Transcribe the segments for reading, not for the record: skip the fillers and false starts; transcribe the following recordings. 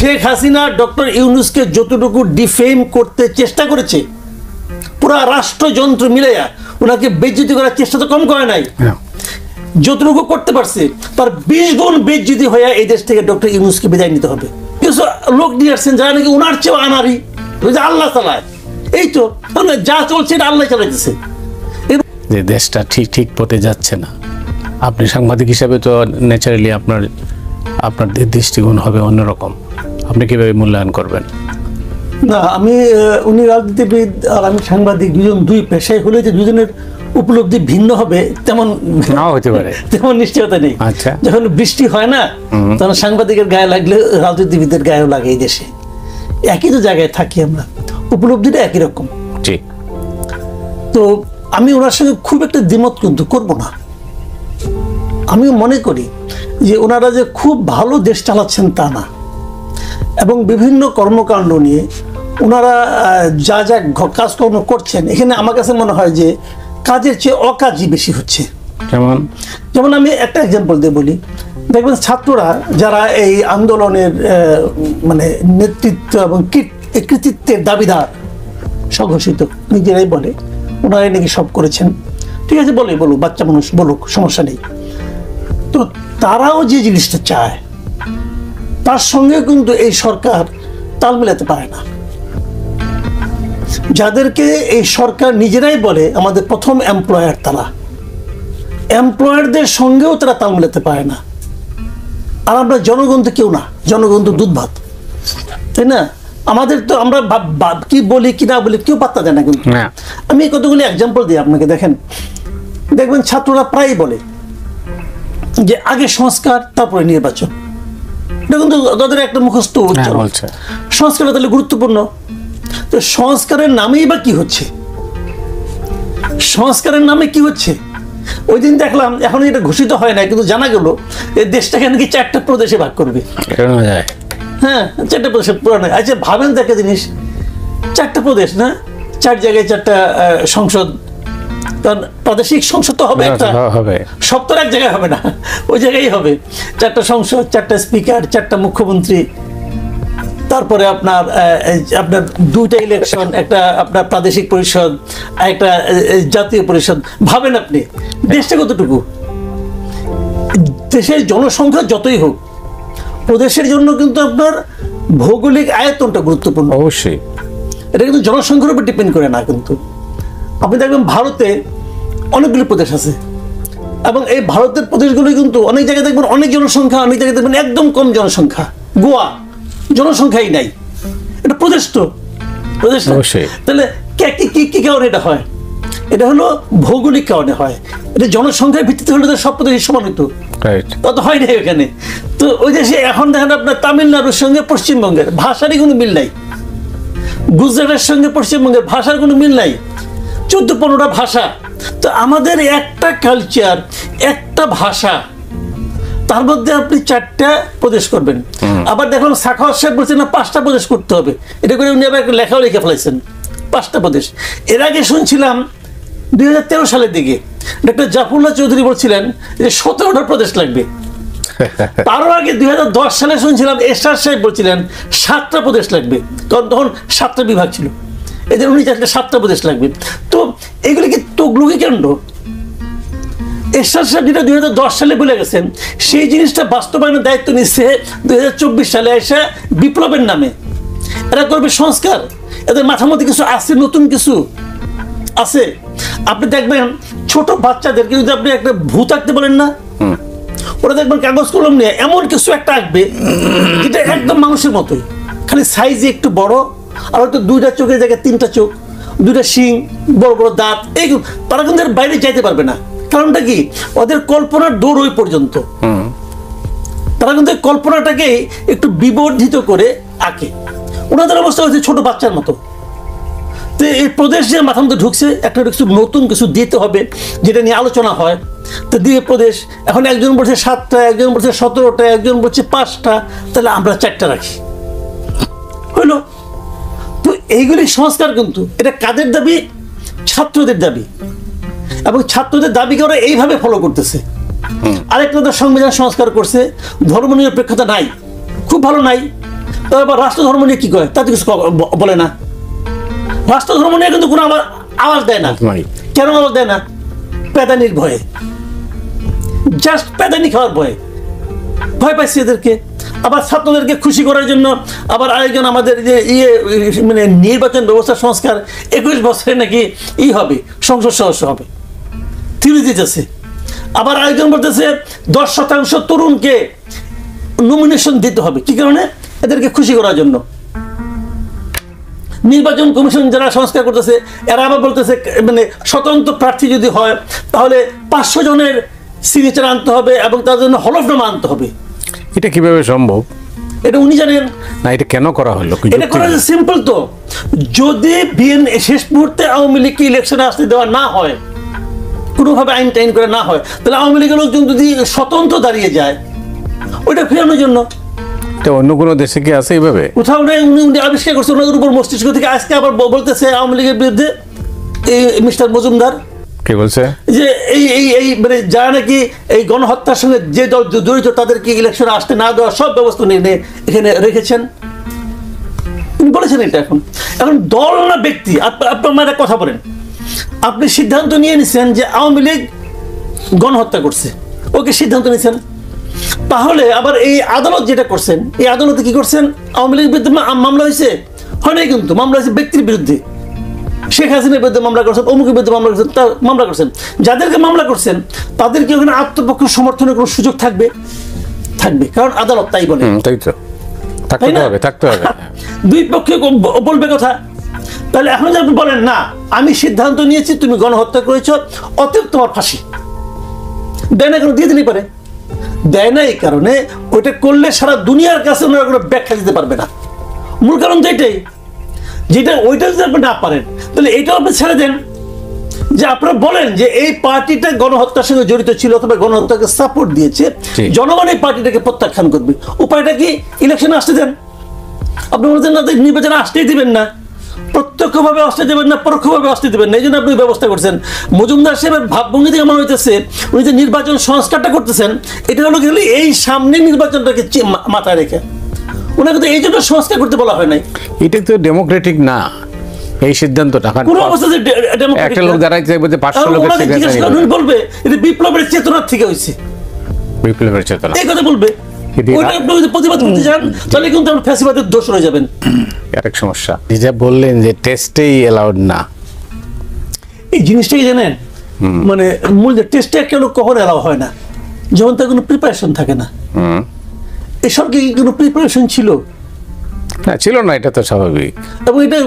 Sheikh Hasina doctor ইউনূসকে যতটুকু defame করতে চেষ্টা করেছে, পুরা রাষ্ট্রযন্ত্র মিলাইয়া ওনাকে বেইজ্জতি করার চেষ্টা তো কম করে নাই। যতটুকু করতে পারছে তার 20 গুণ বেইজ্জতি হয়ে এই দেশ থেকে ডক্টর ইউনূসকে বিদায় নিতে হবে। কিছু লোক নিয়ে আসছেন যারা নাকি ওনার চেয়েও আনারি, আল্লাহ চালায়। এই তো যা চলছে এটা আল্লাহ চালাইতেছে। যে দেশটা ঠিক পথে যাচ্ছে না, আপনি সাংবাদিক হিসাবে তো ন্যাচারালি আপনার দৃষ্টিকোণ হবে অন্যরকম। আপনি কিভাবে মূল্যায়ন করবেন? না, আমি উনি রাজনীতিবিদ আর আমি সাংবাদিক, দুই পেশায় হলে যে দুজনের উপলব্ধি ভিন্ন হবে তেমন নাও হতে পারে, তেমন নিশ্চয়তা নেই। আচ্ছা, যখন বৃষ্টি হয় না তখন সাংবাদিকের গায়ে লাগলে রাজনীতিবিদের গায়েও লাগে। এই দেশে একই তো জায়গায় থাকি আমরা, উপলব্ধিটা একই রকম। তো আমি ওনার সঙ্গে খুব একটা দ্বিমত কিন্তু করবো না। আমি মনে করি যে ওনারা যে খুব ভালো দেশ চালাচ্ছেন তা না, এবং বিভিন্ন কর্মকাণ্ড নিয়ে ওনারা যা যা কাজকর্ম করছেন, এখানে আমার কাছে মনে হয় যে কাজের চেয়ে অকাজই বেশি হচ্ছে। যেমন আমি একটা এক্সাম্পল দিয়ে বলি, দেখবেন ছাত্ররা যারা এই আন্দোলনের মানে নেতৃত্ব এবং কৃতিত্বের দাবিদার, স্বঘোষিত নিজেরাই বলে ওনারাই নাকি সব করেছেন, ঠিক আছে, বলুক, বাচ্চা মানুষ বলুক, সমস্যা নেই। তো তারাও যে জিনিসটা চায় তার সঙ্গে কিন্তু এই সরকার তাল মেলাতে পারে না। যাদেরকে এই সরকার নিজেরাই বলে আমাদের প্রথম এমপ্লয়ার, তারা এমপ্লয়ারদের সঙ্গেও তারা তাল মেলাতে পারে না। আর আমরা জনগণ তো কেউ না, জনগণ তো দুধ ভাত, তাই না? আমাদের তো আমরা কি বলি কি না বলি কেউ পাত্তা দেয় না। কিন্তু আমি কতগুলি এক্সাম্পল দিই আপনাকে। দেখবেন ছাত্ররা প্রায় বলে যে আগে সংস্কার তারপরে নির্বাচন। এটা কিন্তু তাদের একটা মুখস্থ সংস্কারটা তাহলে গুরুত্বপূর্ণ। তো সংস্কারের নামেই বা কি হচ্ছে? সংস্কারের নামে কি হচ্ছে? ওই দিন দেখলাম, এখন এটা ঘোষিত হয় না, কিন্তু জানা গেল এই দেশটাকে নাকি 4টা প্রদেশে ভাগ করবে। হ্যাঁ, 4টা প্রদেশে পুরানো। আচ্ছা ভাবেন তো একটা জিনিস, 4টা প্রদেশ না, 4 জায়গায় 4টা সংসদ, কারণ প্রাদেশিক সংসদ তো হবে একটা, সব তো এক জায়গায় হবে না, ওই জায়গায় হবে 4টা সংসদ, 4টা স্পিকার, 4টা মুখ্যমন্ত্রী, তারপরে আপনার 2টা ইলেকশন, একটা আপনার প্রাদেশিক পরিষদ, একটা জাতীয় পরিষদ। ভাবেন আপনি দেশটা কতটুকু? দেশের জনসংখ্যা যতই হোক, প্রদেশের জন্য কিন্তু আপনার ভৌগোলিক আয়তনটা গুরুত্বপূর্ণ। অবশ্যই এটা কিন্তু জনসংখ্যার উপর ডিপেন্ড করে না। কিন্তু আপনি দেখবেন ভারতে অনেকগুলি প্রদেশ আছে, এবং এই ভারতের প্রদেশগুলো কিন্তু অনেক জায়গায় দেখবেন অনেক জনসংখ্যা, অনেক জায়গায় দেখবেন একদম কম জনসংখ্যা। গোয়া জনসংখ্যাই নাই, এটা প্রদেশ তো প্রদেশ। তাহলে কি কারণে এটা হয়? এটা হলো ভৌগোলিক কারণে হয়। এটা জনসংখ্যার ভিত্তিতে হলে সব প্রদেশ সমান হতো, তা তো হয় না এখানে। তো ওই দেশে এখন দেখেন আপনার তামিলনাড়ুর সঙ্গে পশ্চিমবঙ্গের ভাষারই কোনো মিল নাই, গুজরাটের সঙ্গে পশ্চিমবঙ্গের ভাষার কোনো মিল নাই, 14-15টা ভাষা। তো আমাদের একটা কালচার, একটা ভাষা, তার মধ্যে আপনি 4টা প্রদেশ করবেন। আবার দেখুন সাখাওয়াত সাহেব বলছেন না 5টা প্রদেশ করতে হবে, এটা করে উনি আবার একটা লেখাও লিখে ফেলাইছেন 5টা প্রদেশ। এর আগে শুনছিলাম 2013 সালের দিকে ডক্টর জাফরুল্লাহ চৌধুরী বলছিলেন যে 17টা প্রদেশ লাগবে। তারও আগে 2010 সালে শুনছিলাম এরশাদ সাহেব বলছিলেন 7টা প্রদেশ লাগবে, কারণ তখন 7টা বিভাগ ছিল, এদের উনি চাইলে 7টা প্রদেশ লাগবে। তো এগুলি কি তগলুকি কাণ্ড? এরশাদ সাহেব যেটা 2010 সালে বলে গেছেন, সেই জিনিসটা বাস্তবায়নের দায়িত্ব নিচ্ছে 2024 সালে এসে বিপ্লবের নামে। এরা করবে সংস্কার, এদের মাথার মধ্যে কিছু আছে, নতুন কিছু আছে। আপনি দেখবেন ছোট বাচ্চাদেরকে যদি আপনি একটা ভূত আঁকতে বলেন না, ওরা দেখবেন কাগজ কলম নিয়ে এমন কিছু একটা আঁকবে যেটা একদম মানুষের মতোই, খালি সাইজে একটু বড়, আর হয়তো 2টা চোখের জায়গায় 3টা চোখ, 2টা শিং, বড় বড় দাঁত। এইগুলো তারা কিন্তু এর বাইরে যাইতে পারবে না। কারণটা কি? ওদের কল্পনার দৌড় ওই পর্যন্ত। তারা কিন্তু কল্পনাটাকে একটু বিবর্ধিত করে আঁকে। ওনাদের অবস্থা হচ্ছে ছোট বাচ্চার মতো। তো এই প্রদেশ যে মাথার মধ্যে ঢুকছে, একটা কিছু নতুন কিছু দিতে হবে যেটা নিয়ে আলোচনা হয়। তো দিয়ে প্রদেশ, এখন একজন বলছে 7টা, একজন বলছে 17টা, একজন বলছে 5টা, তাহলে আমরা 4টা রাখি, হইল। তো এইগুলি সংস্কার কিন্তু এটা কাদের দাবি? ছাত্রদের দাবি, এবং ছাত্রদের দাবিকে ওরা এইভাবে ফলো করতেছে। আরেকটা সংবিধান সংস্কার করছে, ধর্মনিরপেক্ষতা নাই, খুব ভালো নাই। তারপর রাষ্ট্র ধর্ম নিয়ে কি কয় তা তো কিছু বলে না। রাষ্ট্র ধর্ম নিয়ে কিন্তু কোনো আওয়াজ দেয় না। কেন আওয়াজ দেয় না? প্যাদানির ভয়ে, জাস্ট প্যাদানি খাওয়ার ভয়ে ভয় পাইছে এদেরকে। আবার ছাত্রদেরকে খুশি করার জন্য আবার আরেকজন আমাদের যে মানে নির্বাচন ব্যবস্থা সংস্কার 21 বছরে নাকি হবে, সংসদ সদস্য হবে, থিওরি দিতেছে। আবার আরেকজন বলতেছে 10% তরুণকে নমিনেশন দিতে হবে। কি কারণে? এদেরকে খুশি করার জন্য। নির্বাচন কমিশন যারা সংস্কার করতেছে এরা আবার বলতেছে মানে স্বতন্ত্র প্রার্থী যদি হয় তাহলে 500 জনের সিগনেচার আনতে হবে এবং তার জন্য হলফনামা আনতে হবে। এটা কিভাবে সম্ভব? এটা উনি জানেন না। এটা কেন করা হলো? এটা করা সিম্পল তো, যদি শেষ মুহূর্তে আওয়ামী লীগকে ইলেকশনে আসতে দেওয়া না হয়, কোনোভাবে আইন টাইন করে না হয়, তাহলে আওয়ামী লীগের লোকজন যদি স্বতন্ত্র দাঁড়িয়ে যায় ওইটা ফেরানোর জন্য। এটা অন্য কোনো দেশে কি আছে এইভাবে? কোথাও নেই। উনি আবিষ্কার করছেন ওনাদের উপর মস্তিষ্ক থেকে। আজকে আবার বলতেছে আওয়ামী লীগের বিরুদ্ধে এই মিস্টার মজুমদার কি বলছে যে এই মানে যারা নাকি এই গণহত্যার সঙ্গে যে দল জড়িত তাদেরকে ইলেকশনে আসতে না দেওয়ার সব ব্যবস্থা নিয়ে এখানে রেখেছেন। উনি বলেছেন এটা। এখন দল না ব্যক্তি। আপনার একটা কথা বলেন, আপনি সিদ্ধান্ত নিয়ে নিছেন যে আওয়ামী লীগ গণহত্যা করছে, ওকে সিদ্ধান্ত নিয়েছেন, তাহলে আবার এই আদালত যেটা করছেন, এই আদালতে কি করছেন? আওয়ামী লীগের বিরুদ্ধে মামলা হয়েছে? হয় নাই কিন্তু। মামলা হয়েছে ব্যক্তির বিরুদ্ধে। শেখ হাসিনার বিরুদ্ধে মামলা করছেন, অমুকের বিরুদ্ধে মামলা করছেন, মামলা করছেন। যাদেরকে মামলা করছেন তাদেরকে ওখানে আত্মপক্ষ সমর্থনের কোনো সুযোগ থাকবে? থাকবে, কারণ আদালত তাই বলে। তাই তো, থাকতে হবে। দুই পক্ষে বলবে কথা। তাহলে এখন যদি আপনি বলেন না আমি সিদ্ধান্ত নিয়েছি তুমি গণহত্যা করেছো, অতএব তোমার ফাঁসি, দেয় না কেন? দিয়ে দিলেই পারে। দেয় না এই কারণে ওইটা করলে সারা দুনিয়ার কাছে ওনারা কোনো ব্যাখ্যা দিতে পারবে না। মূল কারণ তো এটাই, যেটা ওইটা যদি আপনি না পারেন তাহলে এইটাও আপনি ছেড়ে দেন। যে আপনারা বলেন যে এই পার্টিটা গণহত্যার সঙ্গে জড়িত ছিল অথবা গণহত্যাকে সাপোর্ট দিয়েছে, জনগণ এই পার্টিটাকে প্রত্যাখ্যান করবে। উপায়টা কি? ইলেকশনে আসতে দেন। আপনি বলছেন না নির্বাচনে আসতেই দিবেন না, প্রত্যক্ষভাবে আসতে দেবেন না, পরোক্ষভাবে আসতে দেবেন না, এই জন্য আপনি ব্যবস্থা করছেন। মজুমদার সাহেবের ভাবভঙ্গি থেকে মনে হইতেছে উনি যে নির্বাচন সংস্কারটা করতেছেন এটা হলো গেলে এই সামনে নির্বাচনটাকে মাথায় রেখে। ওনাকে তো এই জন্য সংস্কার করতে বলা হয় নাই। এটা তো ডেমোক্রেটিক না এই সিদ্ধান্তটা। কোনো অবস্থাতে একটা লোক দাঁড়াই চাইবে যে 500 লোকের সিগনেচার বলবে এটা বিপ্লবের চেতনার থেকে হয়েছে। বিপ্লবের চেতনা এই কথা বলবে। ওইটা আপনি যদি প্রতিবাদ করতে চান তাহলে কিন্তু আপনি ফ্যাসিবাদের দোষ হয়ে যাবেন। আরেক সমস্যা যেটা বললেন যে টেস্টেই এলাউড না, এই জিনিসটাই জানেন মানে মূল যে টেস্টে একটা লোক কখনো এলাও হয় না যখন তার কোনো প্রিপারেশন থাকে না। এসব কি কোনো প্রিপারেশন ছিল? না, ছিল না, এটা তো স্বাভাবিক। এবং এটা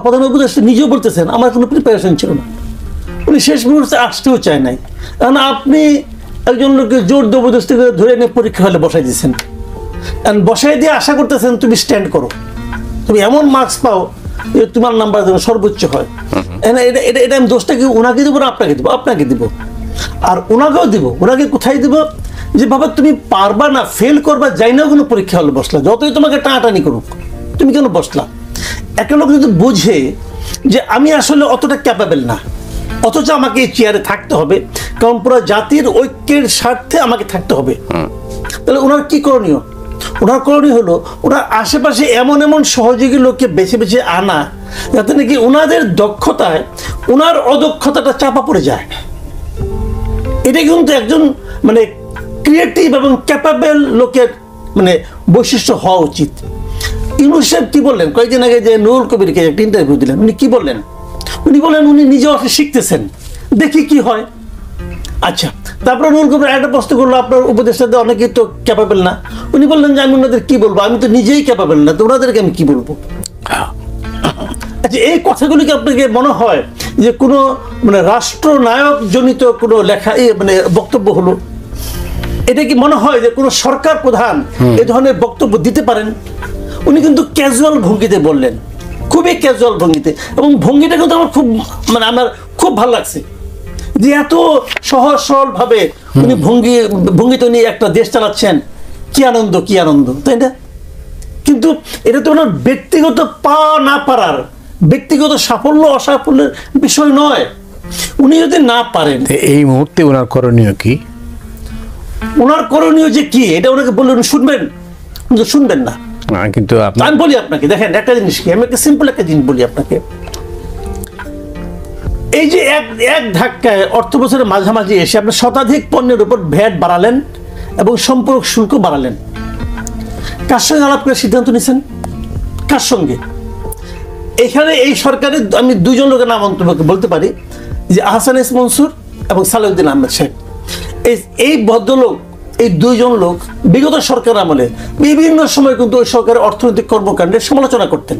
প্রধান উপদেষ্টা নিজেও বলতেছেন আমার কোনো প্রিপারেশন ছিল না। উনি শেষ মুহূর্তে আসতেও চায় নাই। কারণ আপনি একজন লোককে জোর জবরদস্তি করে ধরে নিয়ে পরীক্ষা হলে বসাই দিয়েছেন, কারণ বসাই দিয়ে আশা করতেছেন তুমি স্ট্যান্ড করো, তুমি এমন মার্কস পাও যে তোমার নাম্বার যেন সর্বোচ্চ হয়। এটা আমি দোষটা কি ওনাকে দেবো না আপনাকে দেবো? আপনাকে দিব। আর ওনাকেও দিব। ওনাকে কোথায় দিব? যে বাবা তুমি পারবা না, ফেল করবা, যাই না কোনো পরীক্ষা হলে বসলা, যতই তোমাকে টানাটানি করুক তুমি কেন বসলা? একটা লোক যদি বুঝে যে আমি আসলে অতটা ক্যাপাবেল না, অথচ আমাকে এই চেয়ারে থাকতে হবে কারণ পুরো জাতির ঐক্যের স্বার্থে আমাকে থাকতে হবে, তাহলে ওনার কি করণীয়? ওনার করণীয় হলো ওনার আশেপাশে এমন এমন সহযোগী লোককে বেছে বেছে আনা যাতে নাকি ওনাদের দক্ষতায় ওনার অদক্ষতাটা চাপা পড়ে যায়। এটা কিন্তু একজন মানে ক্রিয়েটিভ এবং ক্যাপাবেল লোকের মানে বৈশিষ্ট্য হওয়া উচিত। ইউনূস সাহেব কি বললেন কয়েকদিন আগে যে নুরুল কবিরকে একটা ইন্টারভিউ দিলেন, উনি কি বললেন? উনি বলেন উনি নিজে অফিস শিখতেছেন, দেখি কি হয়। আচ্ছা, তারপরে নুরুল কবির একটা প্রশ্ন করলো আপনার উপদেষ্টাদের অনেকেই তো ক্যাপাবেল না। উনি বললেন যে আমি ওনাদের কি বলবো, আমি তো নিজেই ক্যাপাবেল না, তো ওনাদেরকে আমি কি বলবো? আচ্ছা, এই কথাগুলিকে আপনাকে মনে হয় যে কোনো মানে রাষ্ট্রনায়ক জনিত কোনো লেখা মানে বক্তব্য হলো? এটা কি মনে হয় যে কোনো সরকার প্রধান এ ধরনের বক্তব্য দিতে পারেন? উনি কিন্তু ক্যাজুয়াল ভঙ্গিতে বললেন, খুবই ক্যাজুয়াল ভঙ্গিতে, এবং ভঙ্গিটা কিন্তু আমার খুব মানে আমার খুব ভালো লাগছে যে এত সহজ সরল ভাবে উনি ভঙ্গিতে নিয়ে একটা দেশ চালাচ্ছেন। কি আনন্দ, কি আনন্দ, তাই না? কিন্তু এটা তো ওনার ব্যক্তিগত পাওয়া না পারার, ব্যক্তিগত সাফল্য অসাফল্যের বিষয় নয়। উনি যদি না পারেন এই মুহূর্তে ওনার করণীয় কি? ওনার করণীয় যে কি এটা ওনাকে বললে উনি শুনবেন? শুনবেন না। কিন্তু আপনি আমি বলি আপনাকে, দেখেন একটা জিনিস কি, আমি একটা সিম্পল একটা জিনিস বলি আপনাকে। এই যে এক ধাক্কায় অর্থ বছরের মাঝামাঝি এসে আপনি শতাধিক পণ্যের উপর ভ্যাট বাড়ালেন এবং সম্পূরক শুল্ক বাড়ালেন, কার সঙ্গে আলাপ করে সিদ্ধান্ত নিয়েছেন? কার সঙ্গে? এখানে এই সরকারের আমি দুজন লোকের নাম বলতে পারি, যে আহসান এস মনসুর এবং সালেউদ্দিন আহমেদ সাহেব। এই ভদ্রলোক, এই দুইজন লোক বিগত সরকার আমলে বিভিন্ন সময় কিন্তু ওই সরকারের অর্থনৈতিক কর্মকাণ্ডের সমালোচনা করতেন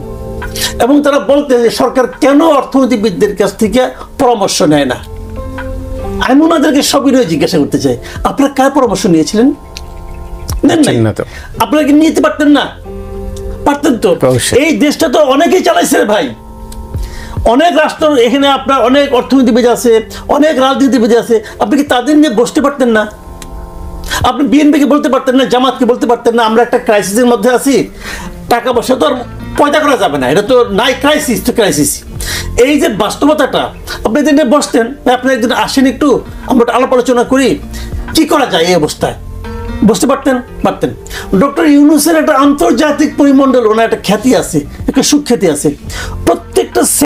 এবং তারা বলতেন যে সরকার কেন অর্থনীতিবিদদের কাছ থেকে পরামর্শ নেয় না। আমি ওনাদেরকে সবিনয়ে জিজ্ঞাসা করতে চাই, আপনারা কার পরামর্শ নিয়েছিলেন? নেন নাই। না তো। আপনারা কি নিতে পারতেন না? পারতেন তো। অবশ্যই। এই দেশটা তো অনেকেই চালাইছে রে ভাই, অনেক রাষ্ট্র, এখানে আপনার অনেক অর্থনীতিবিদ আছে, অনেক রাজনীতিবিদ আছে, আপনি কি তাদের নিয়ে বসতে পারতেন না? আপনি বিএনপিকে বলতে পারতেন না, জামাতকে বলতে পারতেন না আমরা একটা ক্রাইসিসের মধ্যে আছি, টাকা পয়সা তো আর পয়দা করা যাবে না, এটা তো নাই, ক্রাইসিস তো ক্রাইসিস। এই যে বাস্তবতাটা, আপনি এদের নিয়ে বসতেন, আপনি একদিন আসেন, একটু আমরা আলাপ আলোচনা করি কি করা যায় এই অবস্থায়, বুঝতে পারতেন? পারতেন। ডক্টর ইউনূসের একটা আন্তর্জাতিক পরিমণ্ডল, ওনার একটা খ্যাতি আছে, একটা সুখ্যাতি আছে।